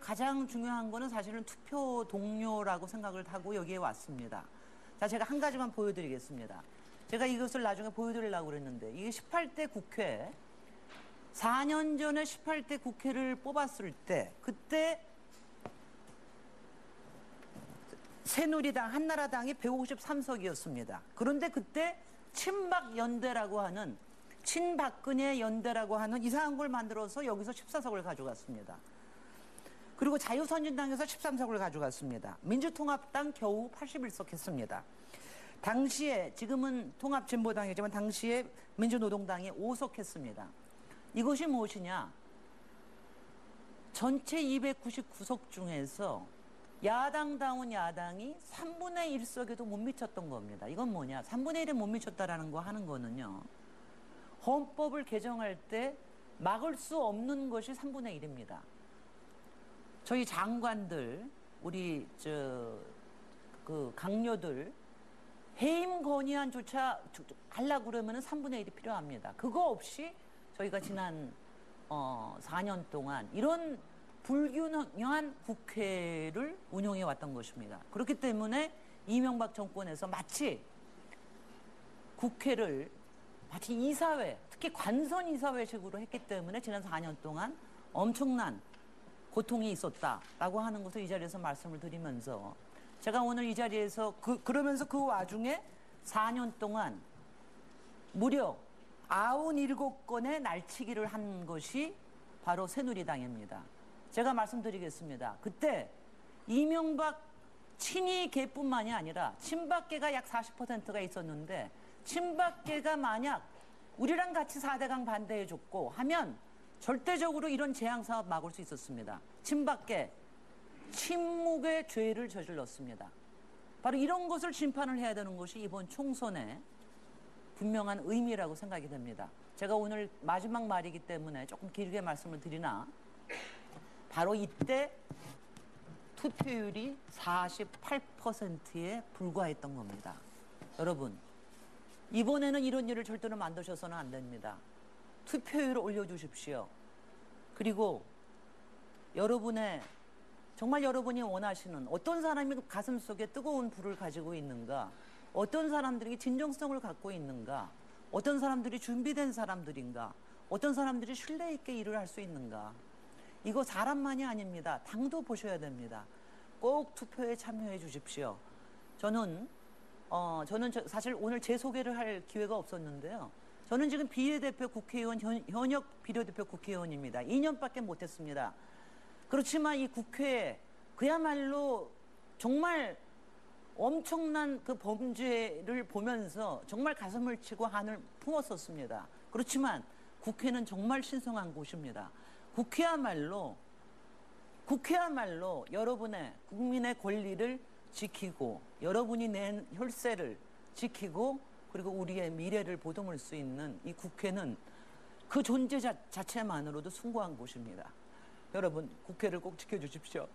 가장 중요한 거는 사실은 투표 동료라고 생각을 하고 여기에 왔습니다. 자, 제가 한 가지만 보여드리겠습니다. 제가 이것을 나중에 보여드리려고 그랬는데 이게 18대 국회, 4년 전에 18대 국회를 뽑았을 때 그때 새누리당, 한나라당이 153석이었습니다. 그런데 그때 친박연대라고 하는, 친박근혜 연대라고 하는 이상한 걸 만들어서 여기서 14석을 가져갔습니다. 그리고 자유선진당에서 13석을 가져갔습니다. 민주통합당 겨우 81석 했습니다. 당시에, 지금은 통합진보당이지만 당시에 민주노동당이 5석 했습니다. 이것이 무엇이냐? 전체 299석 중에서 야당다운 야당이 3분의 1석에도 못 미쳤던 겁니다. 이건 뭐냐? 3분의 1에 못 미쳤다라는 거 하는 거는요, 헌법을 개정할 때 막을 수 없는 것이 3분의 1입니다. 저희 장관들, 우리 강요들 해임 건의안조차 하려고 그러면 3분의 1이 필요합니다. 그거 없이 저희가 지난 4년 동안 이런 불균형한 국회를 운영해 왔던 것입니다. 그렇기 때문에 이명박 정권에서 마치 국회를 마치 이사회, 특히 관선 이사회식으로 했기 때문에 지난 4년 동안 엄청난 고통이 있었다라고 하는 것을 이 자리에서 말씀을 드리면서, 제가 오늘 이 자리에서 그러면서 그 와중에 4년 동안 무려 97건의 날치기를 한 것이 바로 새누리당입니다. 제가 말씀드리겠습니다. 그때 이명박 친이계뿐만이 아니라 친박계가 약 40%가 있었는데, 친박계가 만약 우리랑 같이 4대강 반대해줬고 하면 절대적으로 이런 재앙사업 막을 수 있었습니다. 친박계 침묵의 죄를 저질렀습니다. 바로 이런 것을 심판을 해야 되는 것이 이번 총선의 분명한 의미라고 생각이 됩니다. 제가 오늘 마지막 말이기 때문에 조금 길게 말씀을 드리나, 바로 이때 투표율이 48%에 불과했던 겁니다. 여러분, 이번에는 이런 일을 절대로 만드셔서는 안 됩니다. 투표율을 올려주십시오. 그리고 정말 여러분이 원하시는, 어떤 사람이 가슴속에 뜨거운 불을 가지고 있는가, 어떤 사람들이 진정성을 갖고 있는가, 어떤 사람들이 준비된 사람들인가, 어떤 사람들이 신뢰 있게 일을 할 수 있는가, 이거 사람만이 아닙니다. 당도 보셔야 됩니다. 꼭 투표에 참여해 주십시오. 저는 사실 오늘 제 소개를 할 기회가 없었는데요. 저는 지금 비례대표 국회의원, 현역 비례대표 국회의원입니다. 2년밖에 못했습니다. 그렇지만 이 국회에 그야말로 정말 엄청난 그 범죄를 보면서 정말 가슴을 치고 한을 품었었습니다. 그렇지만 국회는 정말 신성한 곳입니다. 국회야말로 여러분의 국민의 권리를 지키고, 여러분이 낸 혈세를 지키고, 그리고 우리의 미래를 보듬을 수 있는 이 국회는 그 존재 자체만으로도 숭고한 곳입니다. 여러분, 국회를 꼭 지켜주십시오.